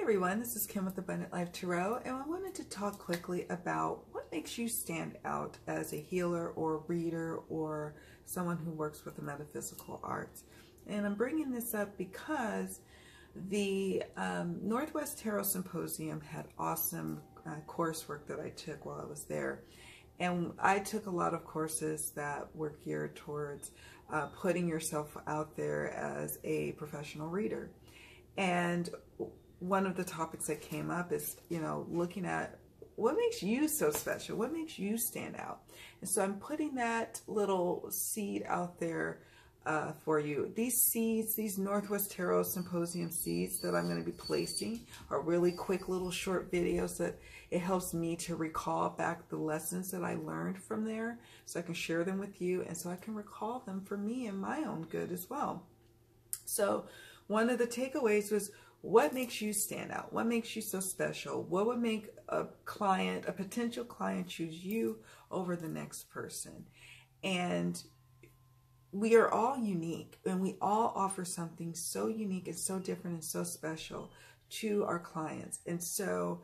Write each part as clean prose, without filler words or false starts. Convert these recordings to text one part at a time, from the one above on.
everyone, this is Kim with Abundant Life Tarot, and I wanted to talk quickly about what makes you stand out as a healer or reader or someone who works with the metaphysical arts. And I'm bringing this up because the Northwest Tarot Symposium had awesome coursework that I took while I was there. And I took a lot of courses that were geared towards putting yourself out there as a professional reader. And one of the topics that came up is, looking at what makes you so special, what makes you stand out. And so I'm putting that little seed out there for you. These seeds, these Northwest Tarot Symposium seeds that I'm going to be placing are really quick little short videos that it helps me to recall back the lessons that I learned from there so I can share them with you and so I can recall them for me and my own good as well. So one of the takeaways was, what makes you stand out? What makes you so special? What would make a potential client choose you over the next person? And we are all unique, and we all offer something so unique and so different and so special to our clients. And so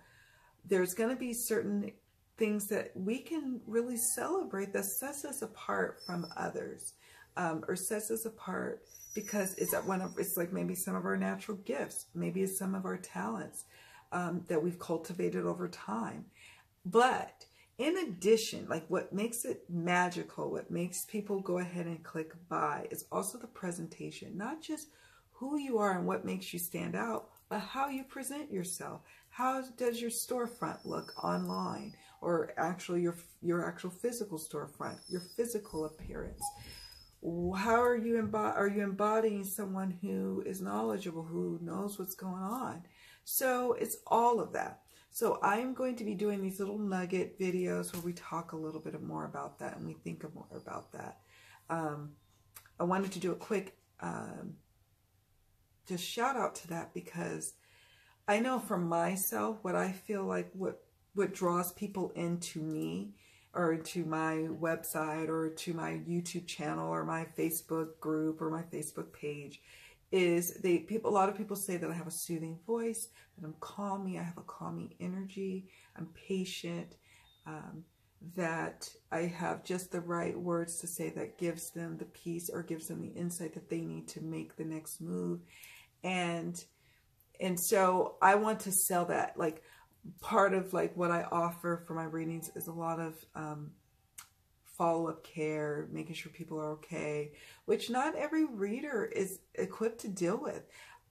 there's going to be certain things that we can really celebrate that sets us apart from others, or sets us apart because it's like maybe some of our natural gifts, maybe it's some of our talents that we've cultivated over time. But in addition, like what makes it magical, what makes people go ahead and click buy is also the presentation, not just who you are and what makes you stand out, but how you present yourself. How does your storefront look online, or actually your actual physical storefront, your physical appearance? How are you embodying someone who is knowledgeable, who knows what's going on? So it's all of that. So I'm going to be doing these little nugget videos where we talk a little bit more about that and we think more about that. I wanted to do a quick just shout out to that because I know for myself what I feel like what draws people into me or to my website or to my YouTube channel or my Facebook group or my Facebook page is a lot of people say that I have a soothing voice, that I'm calming, I have a calming energy, I'm patient, that I have just the right words to say that gives them the peace or gives them the insight that they need to make the next move. And so I want to sell that. Like, part of like what I offer for my readings is a lot of follow-up care, making sure people are okay, which not every reader is equipped to deal with.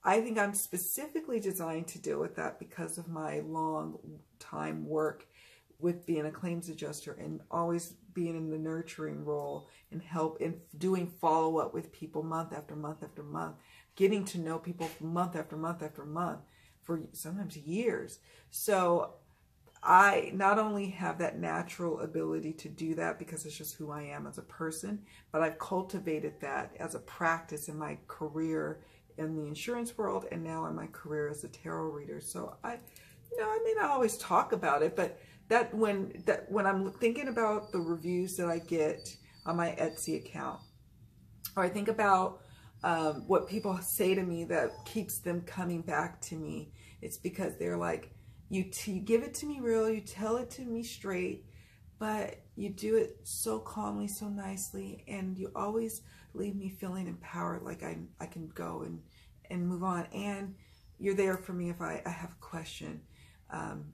I think I'm specifically designed to deal with that because of my long time work with being a claims adjuster and always being in the nurturing role and help in doing follow-up with people month after month after month, getting to know people month after month after month for sometimes years. So I not only have that natural ability to do that because it's just who I am as a person, but I've cultivated that as a practice in my career in the insurance world and now in my career as a tarot reader. So I may not always talk about it, but when I'm thinking about the reviews that I get on my Etsy account, or I think about what people say to me that keeps them coming back to me, it's because they're like, you give it to me real, you tell it to me straight, but you do it so calmly, so nicely, and you always leave me feeling empowered, like I can go and move on. And you're there for me if I have a question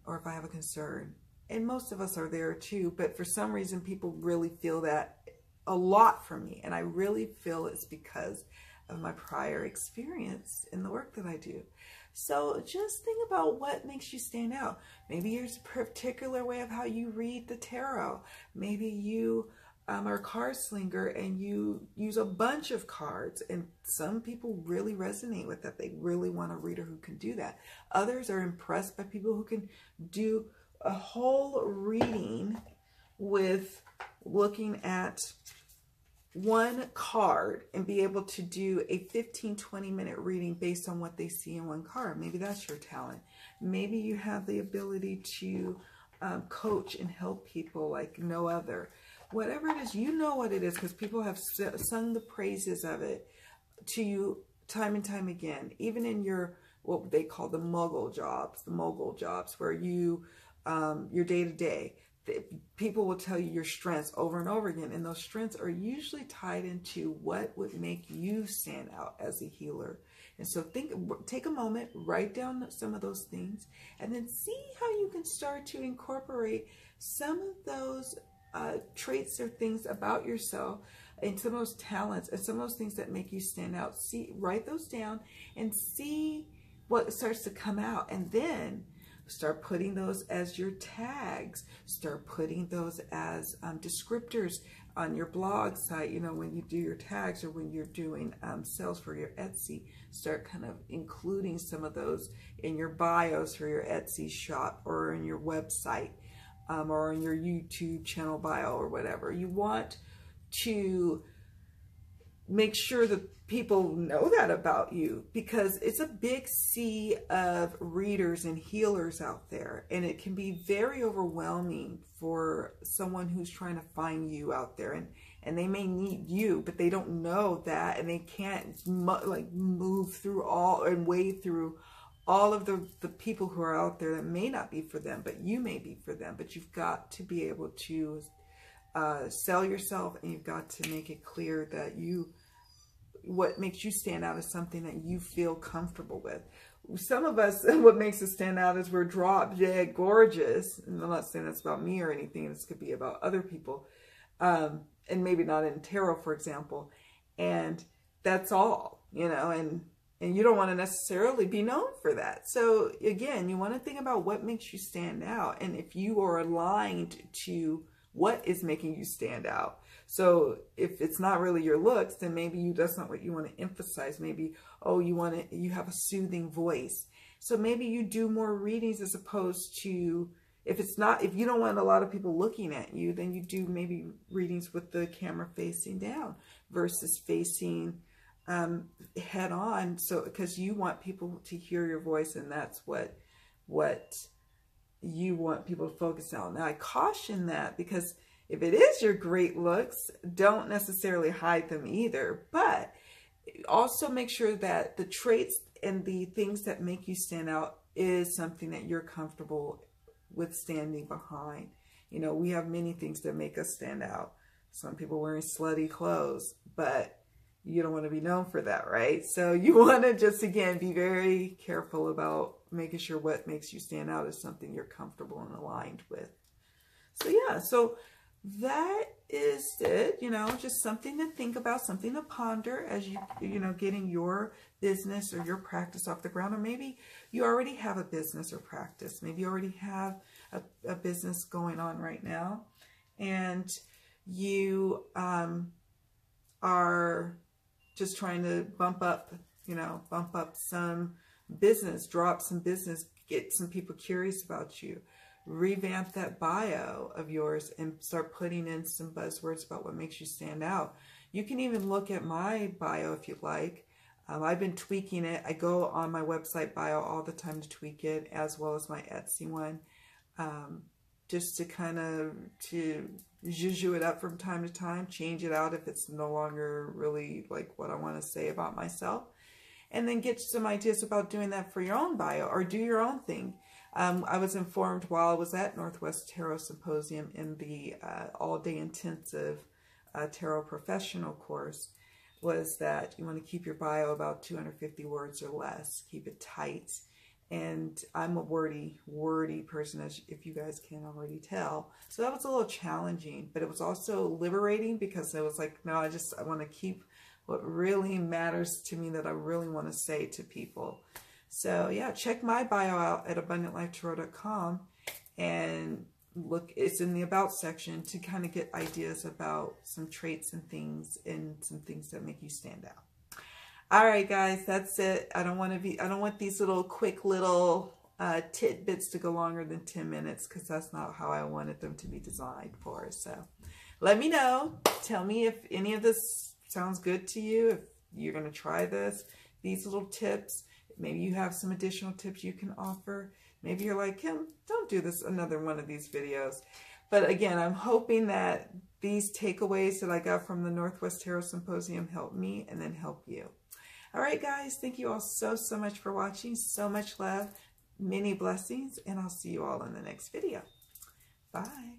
or if I have a concern. And most of us are there too, but for some reason people really feel that a lot from me. And I really feel it's because of my prior experience in the work that I do. So just think about what makes you stand out. Maybe there's a particular way of how you read the tarot. Maybe you are a card slinger and you use a bunch of cards, and some people really resonate with that. They really want a reader who can do that. Others are impressed by people who can do a whole reading with looking at one card and be able to do a 15-20 minute reading based on what they see in one card. Maybe that's your talent. Maybe you have the ability to coach and help people like no other. Whatever it is, you know what it is, because people have sung the praises of it to you time and time again. Even in your what they call the mogul jobs, where you, your day-to-day, people will tell you your strengths over and over again. And those strengths are usually tied into what would make you stand out as a healer. And so take a moment, write down some of those things, and then see how you can start to incorporate some of those traits or things about yourself, and some of those talents and some of those things that make you stand out. Write those down and see what starts to come out, and then start putting those as your tags. Start putting those as descriptors on your blog site. You know, when you do your tags, or when you're doing sales for your Etsy, start kind of including some of those in your bios for your Etsy shop, or in your website, or in your YouTube channel bio, or whatever. You want to make sure that people know that about you, because it's a big sea of readers and healers out there, and it can be very overwhelming for someone who's trying to find you out there, and they may need you, but they don't know that, and they can't like move through all and wade through all of the people who are out there that may not be for them, but you may be for them. But you've got to be able to sell yourself, and you've got to make it clear that what makes you stand out is something that you feel comfortable with. Some of us, what makes us stand out is we're drop dead gorgeous. And I'm not saying that's about me or anything. This could be about other people. And maybe not in tarot, for example. And that's all, you know, and you don't want to necessarily be known for that. So again, you want to think about what makes you stand out, and if you are aligned to what is making you stand out. So if it's not really your looks, then maybe that's not what you want to emphasize. Maybe, oh, you have a soothing voice. So maybe you do more readings, as opposed to, if you don't want a lot of people looking at you, then you do maybe readings with the camera facing down versus facing head on. So, because you want people to hear your voice, and that's what you want people to focus on. Now, I caution that, because if it is your great looks, don't necessarily hide them either, but also make sure that the traits and the things that make you stand out is something that you're comfortable with standing behind. You know, we have many things that make us stand out. Some people wearing slutty clothes, but you don't want to be known for that, right? So you want to just, again, be very careful about making sure what makes you stand out is something you're comfortable and aligned with. So yeah, so that is it, you know, just something to think about, something to ponder as you know, getting your business or your practice off the ground. Or maybe you already have a business or practice. Maybe you already have a business going on right now, and you are just trying to bump up some business, drop some business, get some people curious about you. Revamp that bio of yours and start putting in some buzzwords about what makes you stand out. You can even look at my bio if you like. I've been tweaking it. I go on my website bio all the time to tweak it, as well as my Etsy one, just to kind of zhuzh it up from time to time, change it out if it's no longer really like what I want to say about myself, and then get some ideas about doing that for your own bio, or do your own thing. I was informed while I was at Northwest Tarot Symposium in the all-day intensive tarot professional course, was that you want to keep your bio about 250 words or less. Keep it tight. And I'm a wordy person, as if you guys can already tell. So that was a little challenging, but it was also liberating, because it was like, no, I want to keep what really matters to me, that I really want to say to people. So yeah, check my bio out at abundantlifetarot.com and look, it's in the about section, to kind of get ideas about some traits and things that make you stand out. All right, guys, that's it. I don't want these little quick little tidbits to go longer than 10 minutes, because that's not how I wanted them to be designed for. So let me know. Tell me if any of this sounds good to you, if you're going to try these little tips. Maybe you have some additional tips you can offer. Maybe you're like, Kim, don't do another one of these videos. But again, I'm hoping that these takeaways that I got from the Northwest Tarot Symposium help me, and then help you. All right, guys, thank you all so much for watching. So much love, many blessings, and I'll see you all in the next video. Bye.